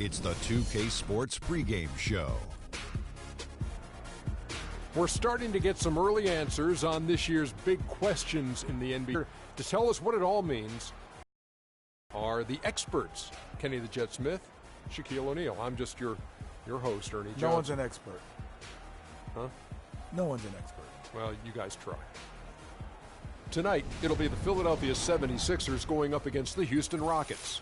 It's the 2K Sports pregame show. We're starting to get some early answers on this year's big questions in the NBA. To tell us what it all means are the experts, Kenny the Jet Smith, Shaquille O'Neal. I'm just your host, Ernie Johnson. No one's an expert. Huh? No one's an expert. Well, you guys try. Tonight, it'll be the Philadelphia 76ers going up against the Houston Rockets.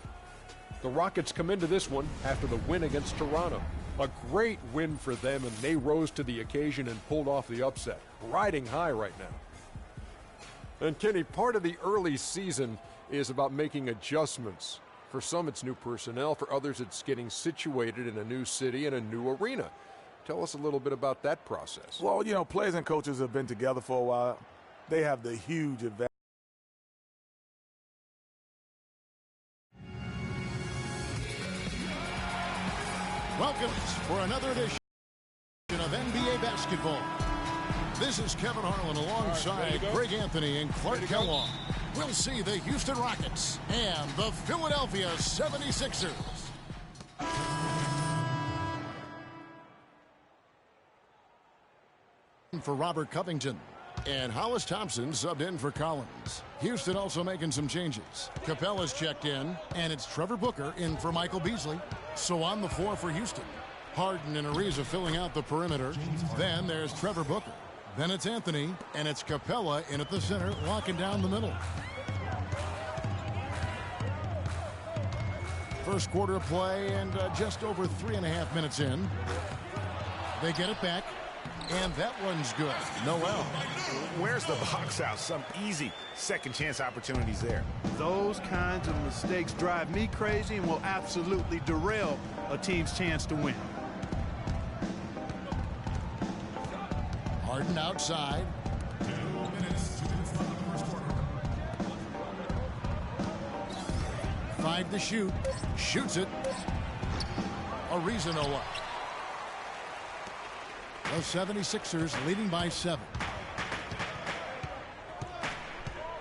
The Rockets come into this one after the win against Toronto. A great win for them, and they rose to the occasion and pulled off the upset. Riding high right now. And Kenny, part of the early season is about making adjustments. For some, it's new personnel. For others, it's getting situated in a new city and a new arena. Tell us a little bit about that process. Well, you know, players and coaches have been together for a while. They have the huge advantage. Welcome for another edition of NBA basketball. This is Kevin Harlan alongside Greg Anthony and Clark Kellogg. We'll see the Houston Rockets and the Philadelphia 76ers. For Robert Covington. And Hollis Thompson subbed in for Collins. Houston also making some changes. Capella's checked in, and it's Trevor Booker in for Michael Beasley. So on the floor for Houston, Harden and Ariza filling out the perimeter. Then there's Trevor Booker. Then it's Anthony, and it's Capella in at the center, locking down the middle. First quarter of play, and just over 3.5 minutes in. They get it back. And that one's good. Noel. Where's the box out? Some easy second chance opportunities there. Those kinds of mistakes drive me crazy and will absolutely derail a team's chance to win. Harden outside. 2 minutes to the first quarter. 5 to shoot. Shoots it. Ariza no up. The 76ers leading by 7.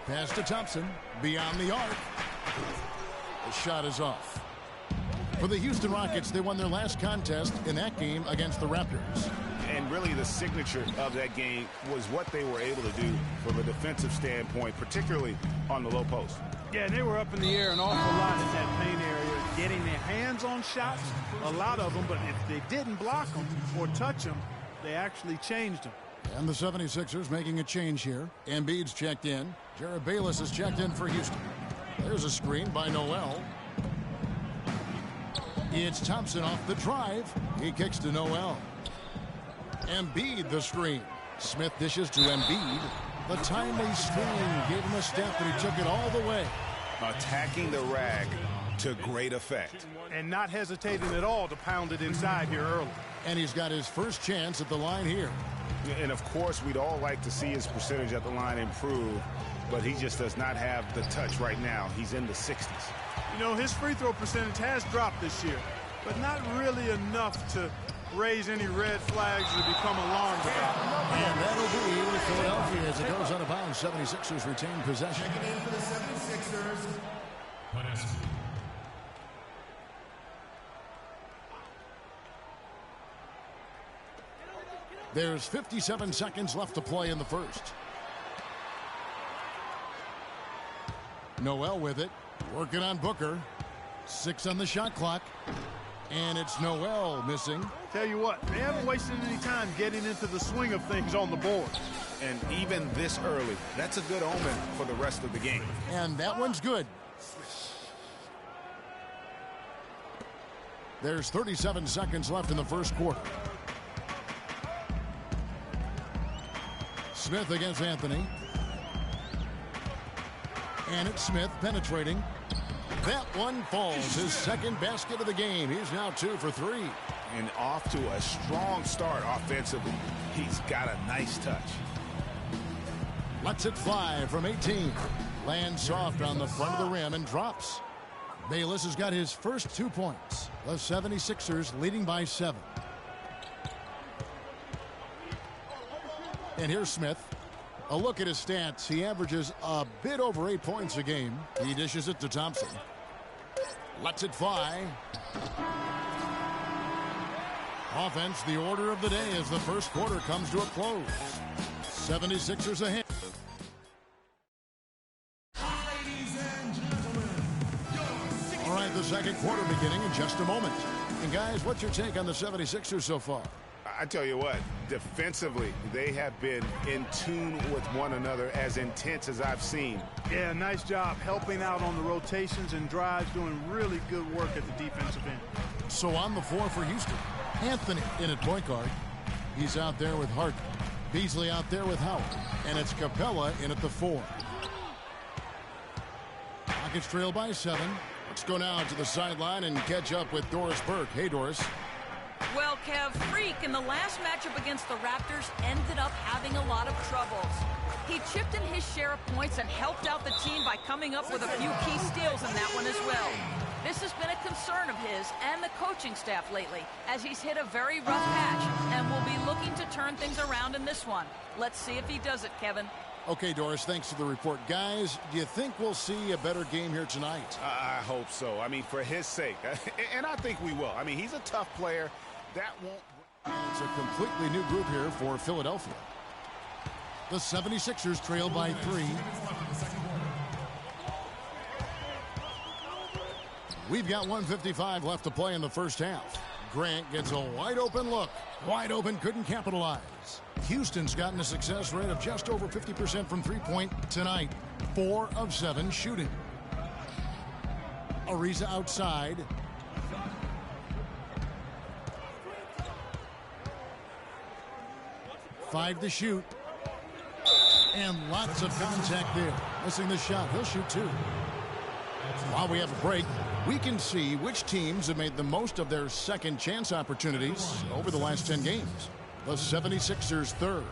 Pass to Thompson. Beyond the arc. The shot is off. For the Houston Rockets, they won their last contest in that game against the Raptors. And really the signature of that game was what they were able to do from a defensive standpoint, particularly on the low post. Yeah, and they were up in the air an awful lot in that paint area, getting their hands on shots, a lot of them, but if they didn't block them or touch them, they actually changed them. And the 76ers making a change here. Embiid's checked in. Jared Bayless is checked in for Houston. There's a screen by Noel. It's Thompson off the drive. He kicks to Noel. Embiid the screen. Smith dishes to Embiid. The timely screen gave him a step, and he took it all the way. Attacking the rag to great effect. And not hesitating at all to pound it inside here early. And he's got his first chance at the line here. And of course, we'd all like to see his percentage at the line improve, but he just does not have the touch right now. He's in the 60s. You know, his free throw percentage has dropped this year, but not really enough to raise any red flags or become alarmed about it. And that'll be Philadelphia as it goes out of bounds. 76ers retain possession. Checking in for the 76ers. There's 57 seconds left to play in the first. Noel with it. Working on Booker. 6 on the shot clock. And it's Noel missing. Tell you what, they haven't wasted any time getting into the swing of things on the board. And even this early, that's a good omen for the rest of the game. And that one's good. There's 37 seconds left in the first quarter. Smith against Anthony. And it's Smith penetrating. That one falls. His second basket of the game. He's now 2 for 3. And off to a strong start offensively. He's got a nice touch. Lets it fly from 18. Lands soft on the front of the rim and drops. Bayless has got his first 2 points. The 76ers leading by 7. And here's Smith. A look at his stats. He averages a bit over 8 points a game. He dishes it to Thompson. Lets it fly. Offense, the order of the day as the first quarter comes to a close. 76ers ahead. All right, the second quarter beginning in just a moment. And guys, what's your take on the 76ers so far? I tell you what, defensively, they have been in tune with one another, as intense as I've seen. Yeah, nice job helping out on the rotations and drives, doing really good work at the defensive end. So on the floor for Houston, Anthony in at point guard. He's out there with Harden. Beasley out there with Howard. And it's Capella in at the 4. Rockets trail by 7. Let's go now to the sideline and catch up with Doris Burke. Hey, Doris. Well, Kev, Freak in the last matchup against the Raptors ended up having a lot of troubles. He chipped in his share of points and helped out the team by coming up with a few key steals in that one as well. This has been a concern of his and the coaching staff lately, as he's hit a very rough patch and will be looking to turn things around in this one. Let's see if he does it, Kevin. Okay, Doris, thanks for the report. Guys, do you think we'll see a better game here tonight? I hope so. I mean, for his sake. And I think we will. I mean, he's a tough player. That won't... It's a completely new group here for Philadelphia. The 76ers trail by 3. We've got 1:55 left to play in the first half. Grant gets a wide open look. Wide open, couldn't capitalize. Houston's gotten a success rate of just over 50% from three-point tonight. 4 of 7 shooting. Ariza outside. Five to shoot. And lots of contact there. Missing the shot. He'll shoot 2. While we have a break, we can see which teams have made the most of their second chance opportunities over the last 10 games. The 76ers third.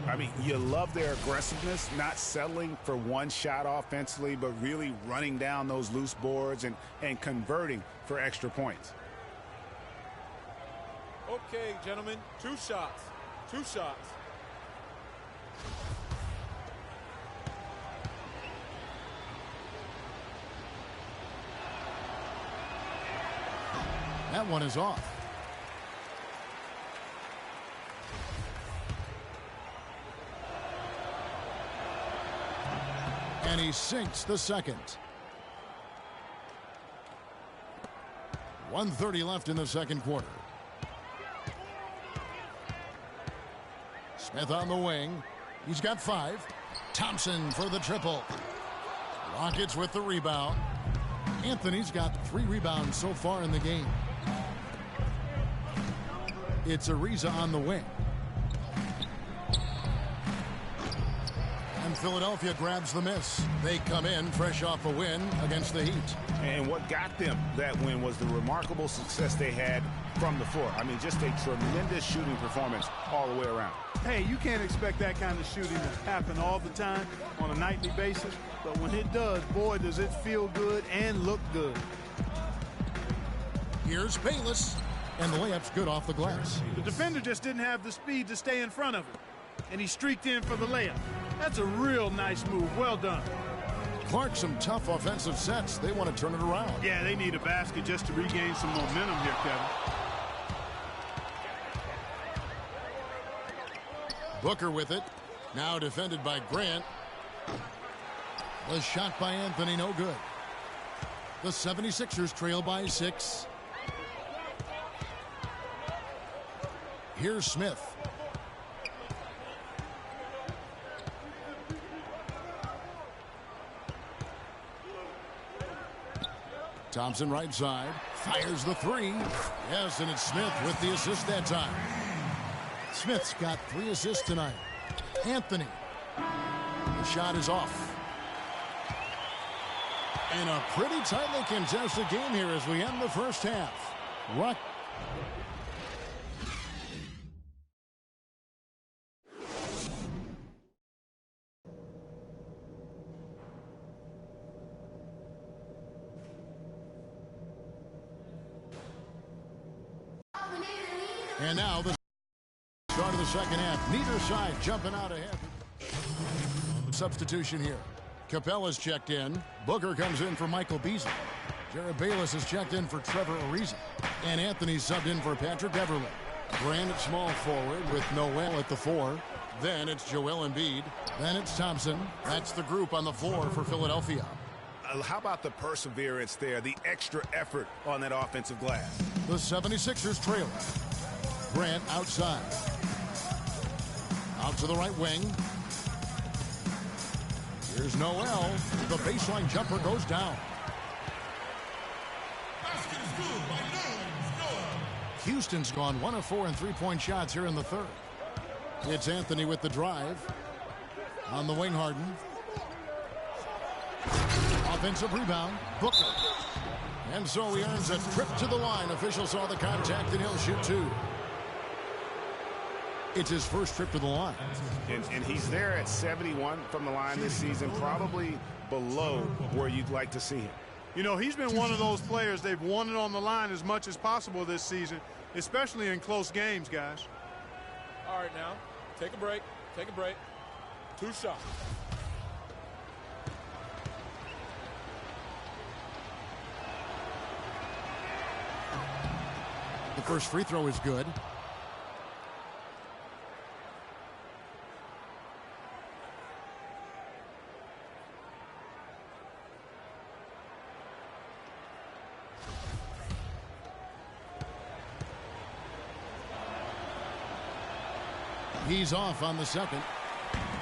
I mean, you love their aggressiveness, not settling for one shot offensively, but really running down those loose boards and converting for extra points. Okay, gentlemen, 2 shots. 2 shots. That one is off. And he sinks the second. 1:30 left in the second quarter. Smith on the wing. He's got 5. Thompson for the triple. Rockets with the rebound. Anthony's got 3 rebounds so far in the game. It's Ariza on the wing. And Philadelphia grabs the miss. They come in fresh off a win against the Heat. And what got them that win was the remarkable success they had from the floor. I mean, just a tremendous shooting performance all the way around. Hey, you can't expect that kind of shooting to happen all the time on a nightly basis. But when it does, boy, does it feel good and look good. Here's Bayless. And the layup's good off the glass. The defender just didn't have the speed to stay in front of him. And he streaked in for the layup. That's a real nice move. Well done. Clark, some tough offensive sets. They want to turn it around. Yeah, they need a basket just to regain some momentum here, Kevin. Booker with it. Now defended by Grant. The shot by Anthony, no good. The 76ers trail by 6. Here's Smith. Thompson right side. Fires the 3. Yes, and it's Smith with the assist that time. Smith's got 3 assists tonight. Anthony. The shot is off. And a pretty tightly contested game here as we end the first half. Rock. And now the start of the second half. Neither side jumping out ahead. Substitution here. Capella's checked in. Booker comes in for Michael Beasley. Jared Bayless is checked in for Trevor Ariza. And Anthony subbed in for Patrick Beverley. Grant at small forward with Noel at the 4. Then it's Joel Embiid. Then it's Thompson. That's the group on the floor for Philadelphia. How about the perseverance there, the extra effort on that offensive glass? The 76ers trail. Grant outside. Out to the right wing. Here's Noel. The baseline jumper goes down. Houston's gone 1 of 4 in three-point shots here in the third. It's Anthony with the drive. On the wing, Harden. Offensive rebound. Booker. And so he earns a trip to the line. Official saw the contact and he'll shoot 2. It's his first trip to the line. And he's there at 71 from the line this season, probably below where you'd like to see him. You know, he's been one of those players they've wanted on the line as much as possible this season, especially in close games, guys. All right, now, take a break. Take a break. 2 shots. The first free throw is good. He's off on the second.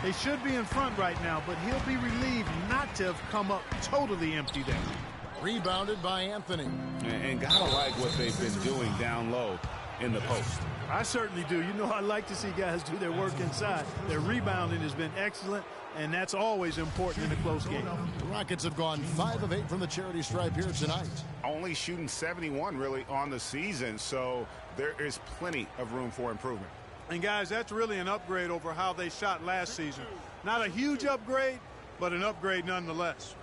They should be in front right now, but he'll be relieved not to have come up totally empty there. Rebounded by Anthony. And gotta like what they've been doing down low in the post. I certainly do. You know, I like to see guys do their work inside. Their rebounding has been excellent, and that's always important in a close game. The Rockets have gone 5 of 8 from the charity stripe here tonight. Only shooting 71 really on the season, so there is plenty of room for improvement. And guys, that's really an upgrade over how they shot last season. Not a huge upgrade, but an upgrade nonetheless.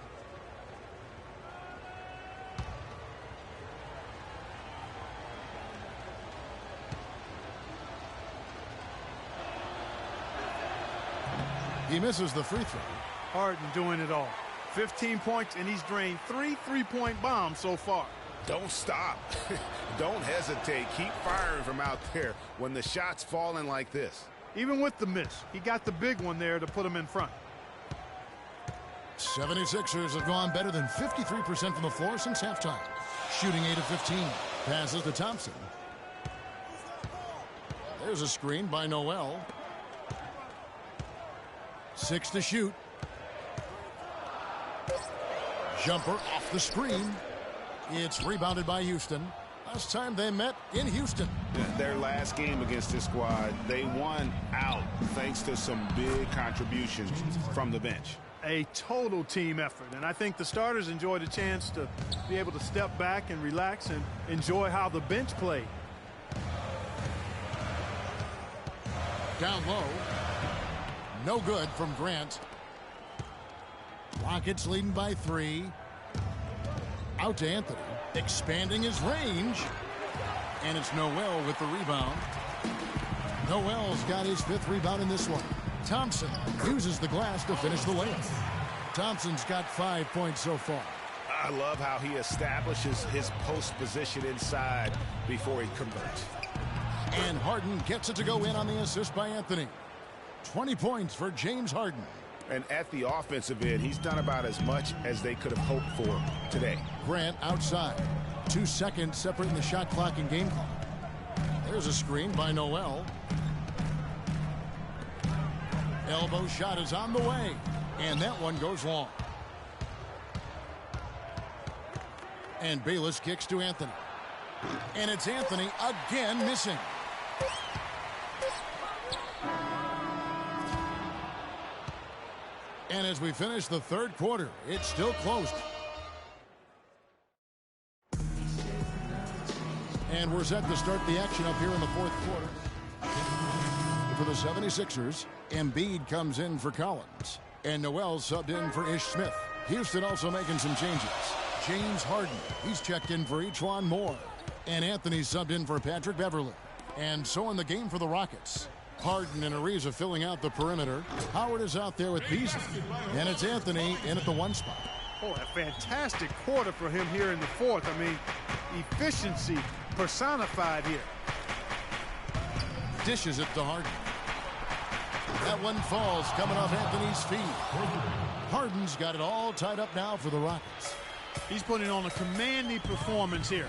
He misses the free throw. Harden doing it all. 15 points, and he's drained 3 three-point bombs so far. Don't stop. Don't hesitate. Keep firing from out there when the shot's falling like this. Even with the miss, he got the big one there to put him in front. 76ers have gone better than 53% from the floor since halftime. Shooting 8 of 15. Passes to Thompson. There's a screen by Noel. 6 to shoot. Jumper off the screen. It's rebounded by Houston. Last time they met in Houston. Their last game against this squad, they won out thanks to some big contributions from the bench. A total team effort, and I think the starters enjoyed a chance to be able to step back and relax and enjoy how the bench played. Down low. No good from Grant. Rockets leading by 3. Out to Anthony, expanding his range. And it's Noel with the rebound. Noel's got his 5th rebound in this one. Thompson uses the glass to finish the layup. Thompson's got 5 points so far. I love how he establishes his post position inside before he converts. And Harden gets it to go in on the assist by Anthony. 20 points for James Harden. And at the offensive end, he's done about as much as they could have hoped for today. Grant outside. 2 seconds separating the shot clock and game clock. There's a screen by Noel. Elbow shot is on the way. And that one goes long. And Bayless kicks to Anthony. And it's Anthony again missing. And as we finish the third quarter, it's still close. And we're set to start the action up here in the fourth quarter. For the 76ers, Embiid comes in for Collins. And Noel subbed in for Ish Smith. Houston also making some changes. James Harden, he's checked in for E'Twaun Moore. And Anthony subbed in for Patrick Beverley. And so in the game for the Rockets, Harden and Ariza filling out the perimeter. Howard is out there with Beasley. And it's Anthony in at the 1 spot. Oh, a fantastic quarter for him here in the fourth. I mean, efficiency personified here. Dishes it to Harden. That one falls coming off Anthony's feet. Harden's got it all tied up now for the Rockets. He's putting on a commanding performance here.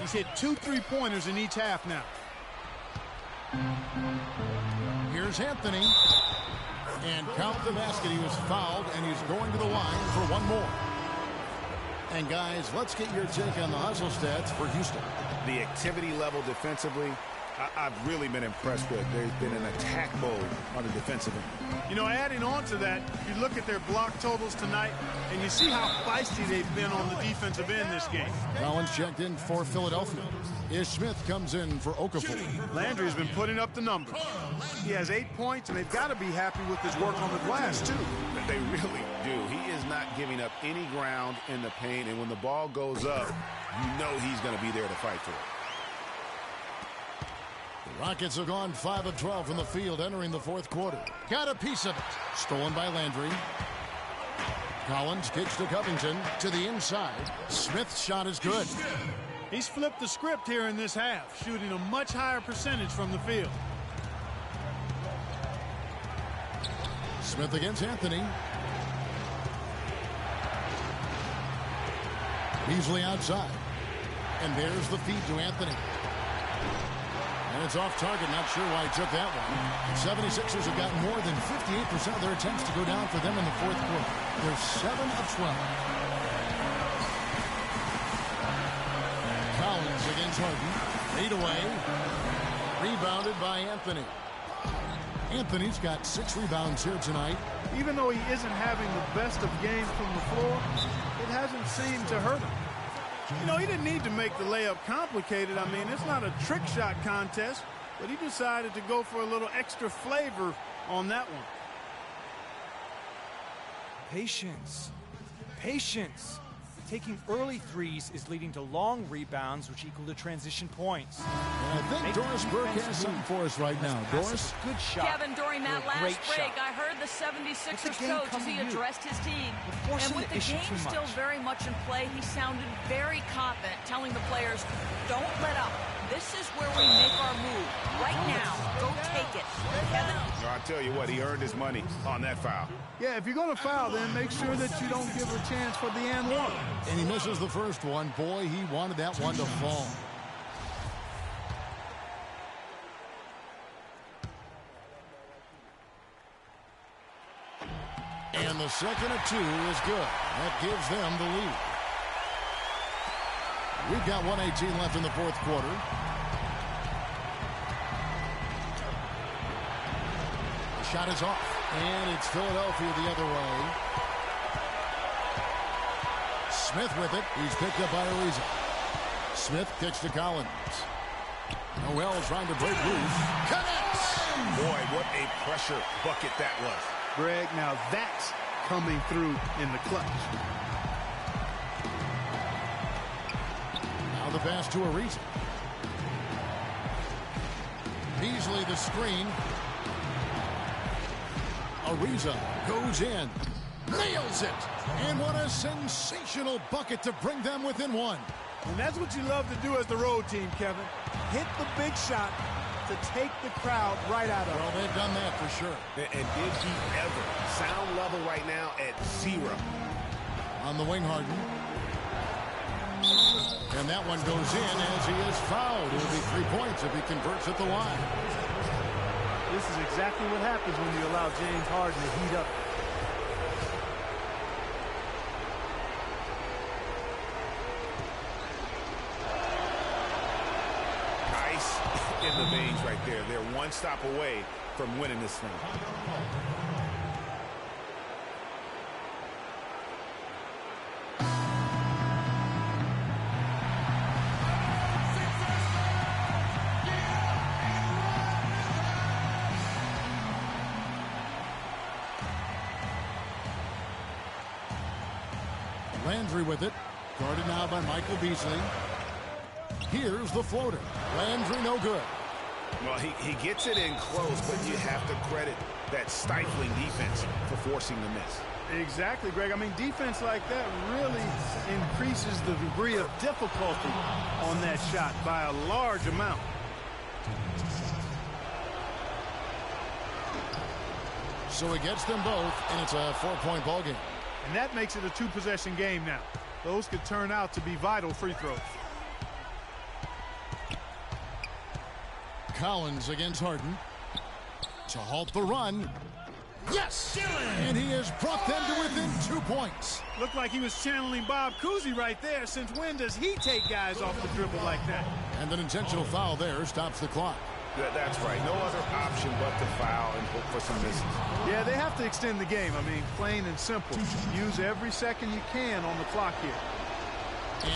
He's hit 2 3-pointers in each half now. Here's Anthony. And count the basket. He was fouled, and he's going to the line for one more. And, guys, let's get your take on the hustle stats for Houston. The activity level defensively, I've really been impressed with. There's been an attack mode on the defensive end. You know, adding on to that, you look at their block totals tonight, and you see how feisty they've been on the defensive end this game. Collins checked in for Philadelphia. Ish Smith comes in for Okafor. Landry's been putting up the numbers. He has 8 points, and they've got to be happy with his work on the glass, too. They really do. He is not giving up any ground in the paint, and when the ball goes up, you know he's going to be there to fight for it. The Rockets have gone 5 of 12 from the field entering the fourth quarter. Got a piece of it. Stolen by Landry. Collins kicks to Covington to the inside. Smith's shot is good. He's flipped the script here in this half, shooting a much higher percentage from the field. Smith against Anthony. Beasley outside. And there's the feed to Anthony. And it's off target. Not sure why he took that one. The 76ers have gotten more than 58% of their attempts to go down for them in the fourth quarter. They're 7 of 12. Collins against Harden. 8 away. Rebounded by Anthony. Anthony's got 6 rebounds here tonight. Even though he isn't having the best of games from the floor, it hasn't seemed to hurt him. You know, he didn't need to make the layup complicated. I mean, it's not a trick shot contest, but he decided to go for a little extra flavor on that one. Patience. Patience. Taking early threes is leading to long rebounds, which equal to transition points. And I think Doris Burke has something for us right now. Doris? Good shot. Kevin, during that last break, I heard the 76ers coach as he addressed his team. And with the game still very much in play, he sounded very confident, telling the players, don't let up. This is where we make our move. Right now, go take it. Kevin? I'll tell you what, he earned his money on that foul. Yeah, if you're going to foul, then make sure that you don't give a chance for the and one. And he misses the first one. Boy, he wanted that one to fall. And the second of 2 is good. That gives them the lead. We've got 1:18 left in the fourth quarter. The shot is off. And it's Philadelphia the other way. Smith with it. He's picked up by Ariza. Smith kicks to Collins. Noel trying to break loose. Connects! Boy, what a pressure bucket that was. Greg, now that's coming through in the clutch. Now the pass to Ariza. Beasley the screen. Ariza goes in. Nails it. And what a sensational bucket to bring them within 1. And that's what you love to do as the road team, Kevin. Hit the big shot to take the crowd right out of it. Well, they've done that for sure. And did he ever? Sound level right now at 0. On the wing, Harden. And that one goes in as he is fouled. It'll be 3 points if he converts at the line. This is exactly what happens when you allow James Harden to heat up. Ice in the veins right there. They're one stop away from winning this thing. Landry with it. Guarded now by Michael Beasley. Here's the floater. Landry no good. Well, he gets it in close, but you have to credit that stifling defense for forcing the miss. Exactly, Greg. I mean, defense like that really increases the degree of difficulty on that shot by a large amount. So he gets them both, and it's a 4-point ball game. And that makes it a 2-possession game now. Those could turn out to be vital free throws. Collins against Harden to halt the run. Yes! And he has brought them to within 2 points. Looked like he was channeling Bob Cousy right there. Since when does he take guys off the dribble like that? And an intentional foul there stops the clock. That's right. No other option but to foul and hope for some misses. Yeah, they have to extend the game. I mean, plain and simple. Use every second you can on the clock here.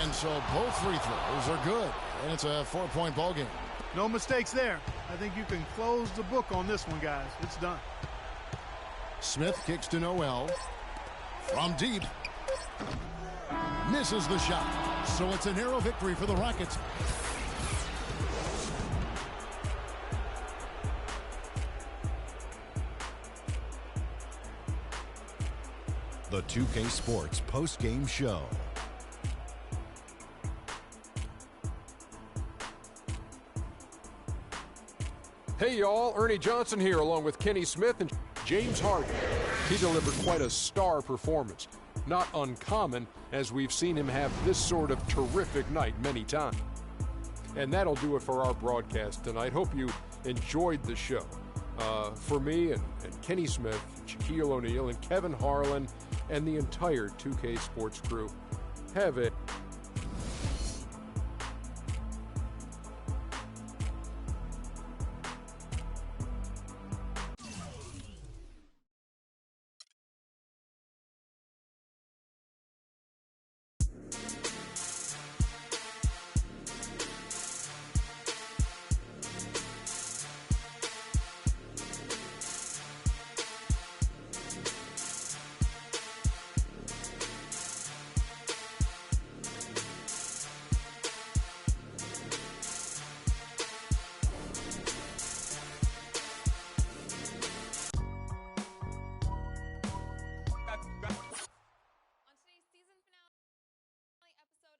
And so both free throws are good. And it's a 4-point ball game. No mistakes there. I think you can close the book on this one, guys. It's done. Smith kicks to Noel. From deep. Misses the shot. So it's a narrow victory for the Rockets. The 2K Sports post-game show. Hey y'all, Ernie Johnson here along with Kenny Smith and James Harden. He delivered quite a star performance. Not uncommon, as we've seen him have this sort of terrific night many times. And that'll do it for our broadcast tonight. Hope you enjoyed the show. For me and Kenny Smith, Shaquille O'Neal, and Kevin Harlan, and the entire 2K Sports crew, have it.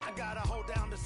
I gotta hold down the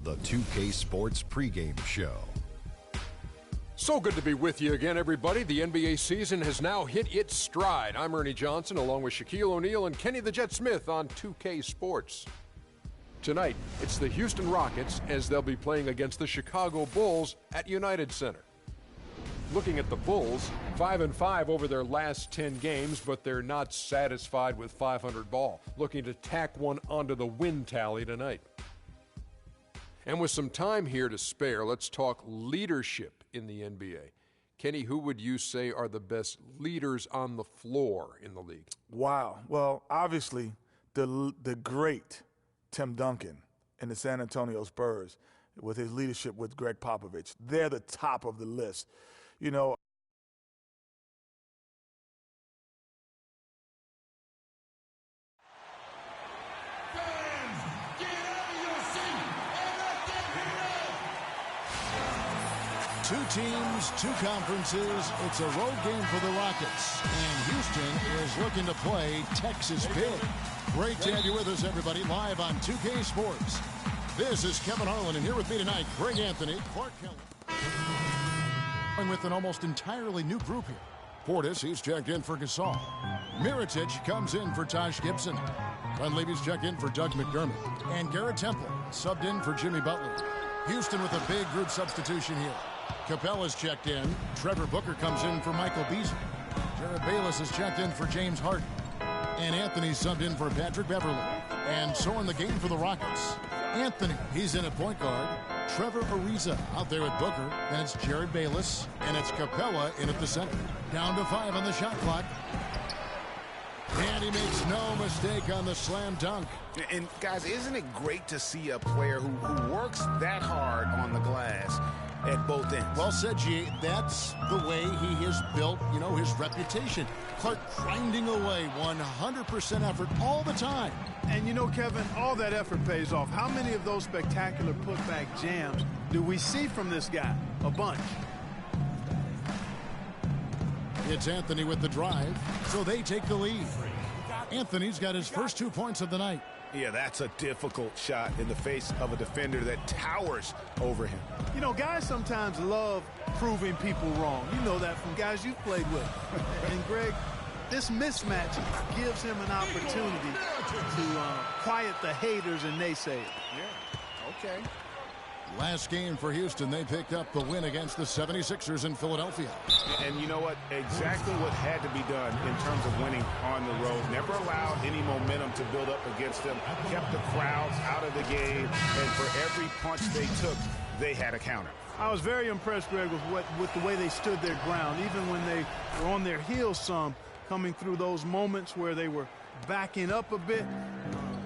The 2K Sports pregame show. So good to be with you again, everybody. The NBA season has now hit its stride. I'm Ernie Johnson, along with Shaquille O'Neal and Kenny the Jet Smith on 2K Sports. Tonight, it's the Houston Rockets as they'll be playing against the Chicago Bulls at United Center. Looking at the Bulls, 5-5 over their last 10 games, but they're not satisfied with 500 ball. Looking to tack one onto the win tally tonight. And with some time here to spare, let's talk leadership in the NBA. Kenny, who would you say are the best leaders on the floor in the league? Wow. Well, obviously, the great Tim Duncan and the San Antonio Spurs with his leadership with Greg Popovich. They're the top of the list. You know, Two teams, two conferences. It's a road game for the Rockets. And Houston is looking to play Texas big. Great to have you with us, everybody, live on 2K Sports. This is Kevin Harlan, and here with me tonight, Greg Anthony, Clark Kelly. With an almost entirely new group here. Portis, he's checked in for Gasol. Mirotic comes in for Taj Gibson. Dunleavy's checked in for Doug McDermott. And Garrett Temple subbed in for Jimmy Butler. Houston with a big group substitution here. Capella's checked in. Trevor Booker comes in for Michael Beasley. Jared Bayless is checked in for James Harden. And Anthony subbed in for Patrick Beverley. And so in the game for the Rockets, Anthony, he's in at point guard. Trevor Ariza out there with Booker. Then it's Jared Bayless. And it's Capella in at the center. Down to 5 on the shot clock. And he makes no mistake on the slam dunk. And, guys, isn't it great to see a player who works that hard on the glass at both ends? Well said, G. That's the way he has built, his reputation. Clark grinding away, 100% effort all the time. And Kevin, all that effort pays off. How many of those spectacular putback jams do we see from this guy? A bunch. It's Anthony with the drive, so they take the lead. Anthony's got his first 2 points of the night. Yeah, that's a difficult shot in the face of a defender that towers over him. Guys sometimes love proving people wrong. You know that from guys you've played with. And, Greg, this mismatch gives him an opportunity to quiet the haters and naysayers. Yeah, okay. Last game for Houston, they picked up the win against the 76ers in Philadelphia. And you know what? Exactly what had to be done in terms of winning on the road. Never allowed any momentum to build up against them. Kept the crowds out of the game. And for every punch they took, they had a counter. I was very impressed, Greg, with the way they stood their ground, even when they were on their heels some, coming through those moments where they were backing up a bit.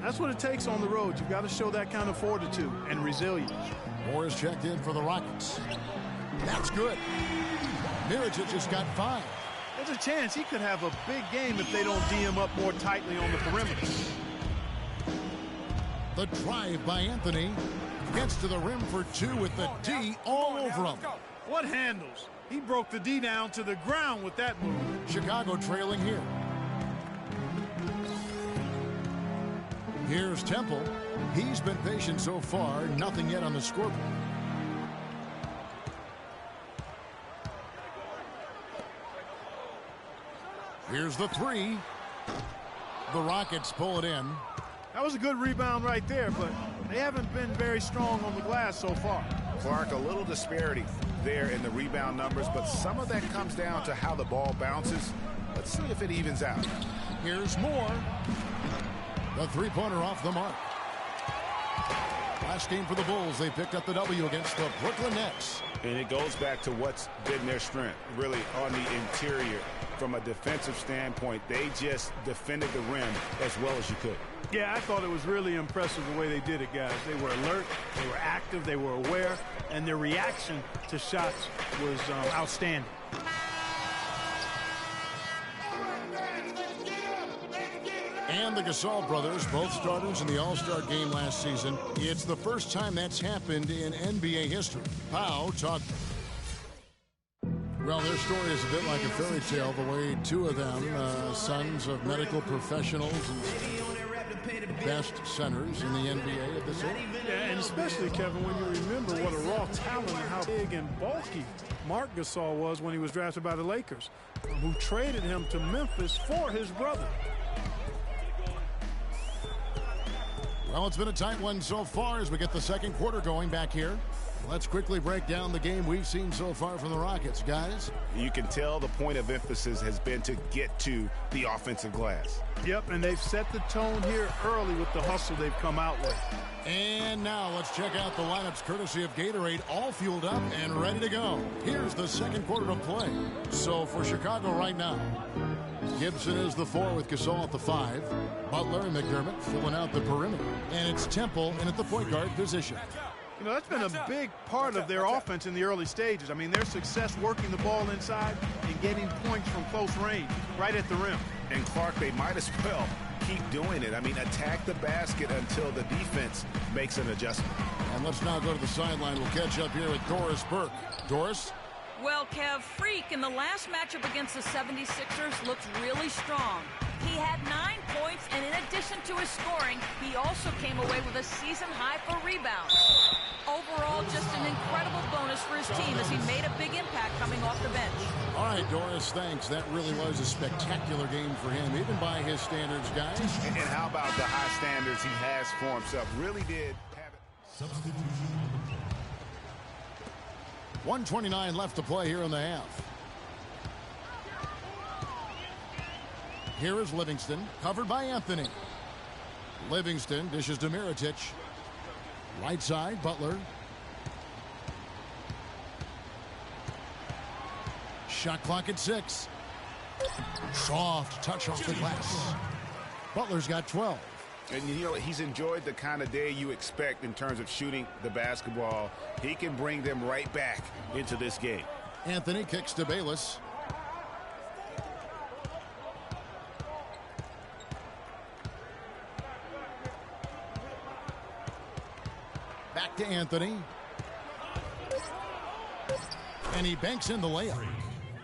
That's what it takes on the road. You've got to show that kind of fortitude and resilience. Moore is checked in for the Rockets. That's good. Mirotic just got 5. There's a chance he could have a big game if they don't D him up more tightly on the perimeter. The drive by Anthony. Gets to the rim for 2 with the D all over him. What handles? He broke the D down to the ground with that move. Chicago trailing here. Here's Temple. He's been patient so far. Nothing yet on the scoreboard. Here's the 3. The Rockets pull it in. That was a good rebound right there, but they haven't been very strong on the glass so far. Clark, a little disparity there in the rebound numbers, but some of that comes down to how the ball bounces. Let's see if it evens out. Here's Moore. The three-pointer off the mark. Last game for the Bulls, they picked up the W against the Brooklyn Nets. And it goes back to what's been their strength, really, on the interior. From a defensive standpoint, they just defended the rim as well as you could. Yeah, I thought it was really impressive the way they did it, guys. They were alert, they were active, they were aware, and their reaction to shots was outstanding. And the Gasol brothers, both starters in the All-Star game last season. It's the first time that's happened in NBA history. Pau talked. Well, their story is a bit like a fairy tale, the way 2 of them, sons of medical professionals. And best centers in the NBA at this age. Yeah, and especially, Kevin, when you remember what a raw talent and how big and bulky Marc Gasol was when he was drafted by the Lakers, who traded him to Memphis for his brother. Well, it's been a tight one so far as we get the second quarter going back here. Let's quickly break down the game we've seen so far from the Rockets, guys. You can tell the point of emphasis has been to get to the offensive glass. Yep, and they've set the tone here early with the hustle they've come out with. And now let's check out the lineups courtesy of Gatorade, all fueled up and ready to go. Here's the second quarter of play. So for Chicago right now, Gibson is the 4 with Gasol at the 5. Butler and McDermott filling out the perimeter. And it's Temple in at the point guard position. You know, that's been a big part of their offense in the early stages. I mean, their success working the ball inside and getting points from close range, right at the rim. And Clark, they might as well keep doing it. I mean, attack the basket until the defense makes an adjustment. And let's now go to the sideline. We'll catch up here with Doris Burke. Doris? Well, Kev, Freak in the last matchup against the 76ers looked really strong. He had 9 points, and in addition to his scoring, he also came away with a season high for rebounds. Overall, just an incredible bonus for his team as he made a big impact coming off the bench. All right, Doris, thanks. That really was a spectacular game for him, even by his standards, guys. And how about the high standards he has for himself? Really did have it. Substitution. 1:29 left to play here in the half. Here is Livingston, covered by Anthony. Livingston dishes to Mirotic. Right side, Butler. Shot clock at 6. Soft touch off the glass. Butler's got 12. And, you know, he's enjoyed the kind of day you expect in terms of shooting the basketball. He can bring them right back into this game. Anthony kicks to Bayless. Back to Anthony. And he banks in the layup.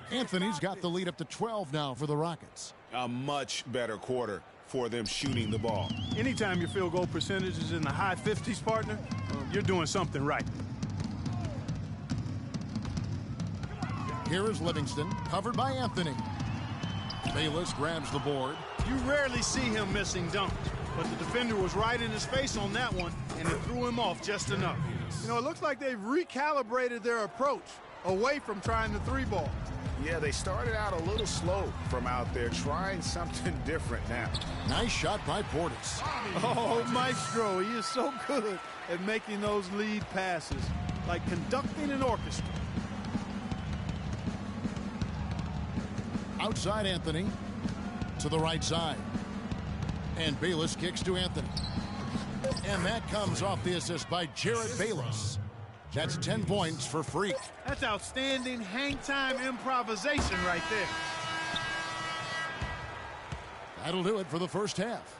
Anthony's got the lead up to 12 now for the Rockets. A much better quarter for them shooting the ball. Anytime your field goal percentage is in the high 50s, partner, you're doing something right. Here is Livingston, covered by Anthony. Bayless grabs the board. You rarely see him missing dunks, but the defender was right in his face on that one, and it threw him off just enough. You know, it looks like they've recalibrated their approach away from trying the 3-ball. Yeah, they started out a little slow from out there, trying something different now. Nice shot by Portis. Oh, Maestro, he is so good at making those lead passes, like conducting an orchestra. Outside Anthony, to the right side. And Bayless kicks to Anthony. And that comes off the assist by Jared Bayless. That's 10 points for Freak. That's outstanding hang-time improvisation right there. That'll do it for the first half.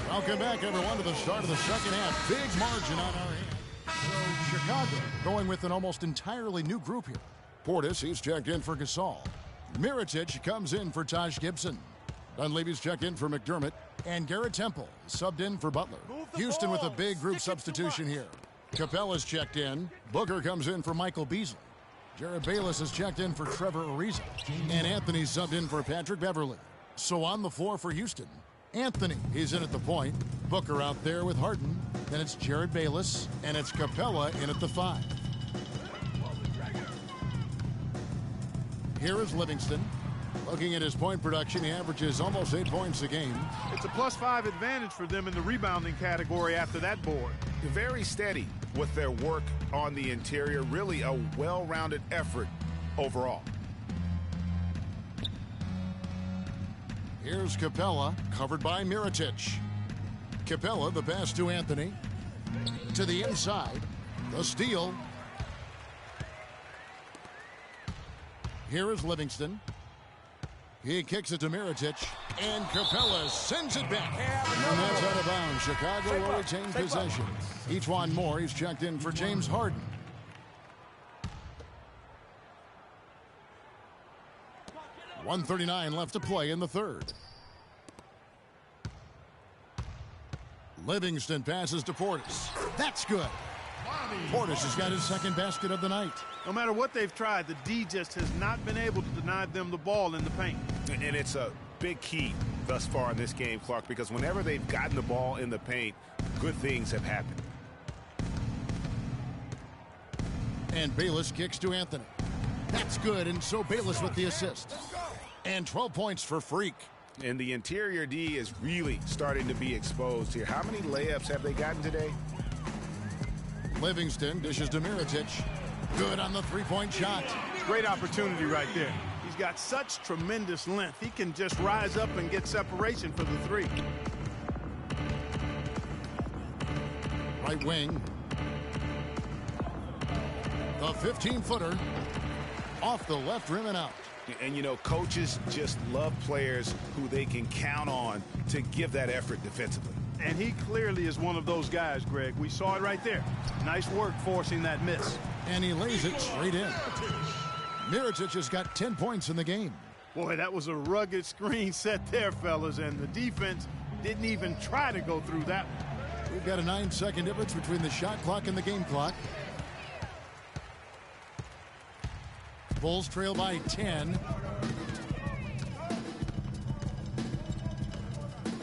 Welcome back, everyone, to the start of the second half. Big margin on our end. So Chicago going with an almost entirely new group here. Portis, he's checked in for Gasol. Mirotic comes in for Taj Gibson. Dunleavy's checked in for McDermott. And Garrett Temple subbed in for Butler. Houston with a big group substitution here. Capella's checked in. Booker comes in for Michael Beasley. Jared Bayless is checked in for Trevor Ariza. And Anthony subbed in for Patrick Beverley. So on the floor for Houston, Anthony, he's in at the point. Booker out there with Harden. Then it's Jared Bayless, and it's Capella in at the 5. Here is Livingston. Looking at his point production, he averages almost 8 points a game. It's a +5 advantage for them in the rebounding category after that board. Very steady with their work on the interior. Really a well-rounded effort overall. Here's Capella, covered by Mirotic. Capella, the pass to Anthony. To the inside. The steal. Here is Livingston. He kicks it to Mirotic, and Capella sends it back. And that's out of bounds. Chicago will retain possession. E'Twaun Moore is checked in for James Harden. .139 left to play in the third. Livingston passes to Portis. That's good. Portis has got his second basket of the night. No matter what they've tried, the D just has not been able to deny them the ball in the paint. And it's a big key thus far in this game, Clark, because whenever they've gotten the ball in the paint, good things have happened. And Bayless kicks to Anthony. That's good, and so Bayless with the assist. And 12 points for Freak. And the interior D is really starting to be exposed here. How many layups have they gotten today? Livingston dishes to Mirotic. Good on the three-point shot. Great opportunity right there. He's got such tremendous length. He can just rise up and get separation for the three. Right wing. The 15-footer. Off the left rim and out. And, you know, coaches just love players who they can count on to give that effort defensively. And he clearly is one of those guys, Greg. We saw it right there. Nice work forcing that miss. And he lays it straight in. Mirotic has got 10 points in the game. Boy, that was a rugged screen set there, fellas, and the defense didn't even try to go through that one. We've got a 9-second difference between the shot clock and the game clock. Bulls trail by 10.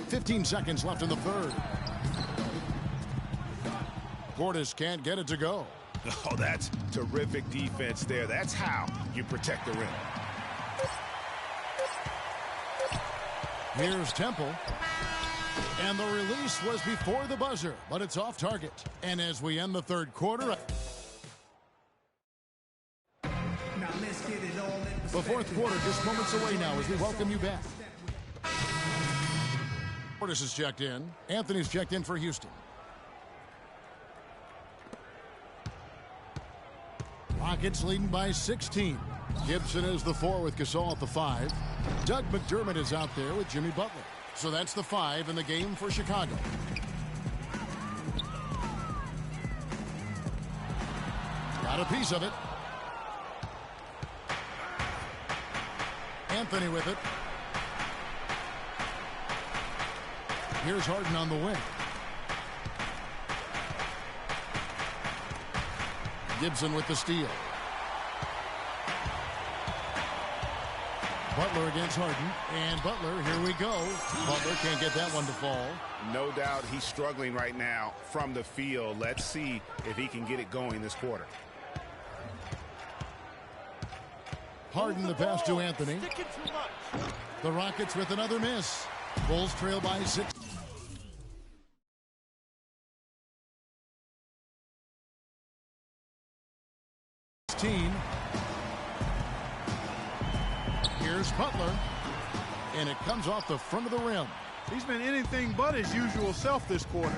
15 seconds left in the third. Portis can't get it to go. Oh, that's terrific defense there. That's how you protect the rim. Here's Temple. And the release was before the buzzer, but it's off target. And as we end the third quarter, the fourth quarter just moments away now as we welcome you back. Portis is checked in. Anthony's checked in for Houston. Rockets leading by 16. Gibson is the 4 with Gasol at the 5. Doug McDermott is out there with Jimmy Butler. So that's the 5 in the game for Chicago. Got a piece of it. Anthony with it. Here's Harden on the wing. Gibson with the steal. Butler against Harden. And Butler, here we go. Butler can't get that one to fall. No doubt he's struggling right now from the field. Let's see if he can get it going this quarter. Harden the pass to Anthony. The Rockets with another miss. Bulls trail by 6. Here's Butler. And it comes off the front of the rim. He's been anything but his usual self this quarter.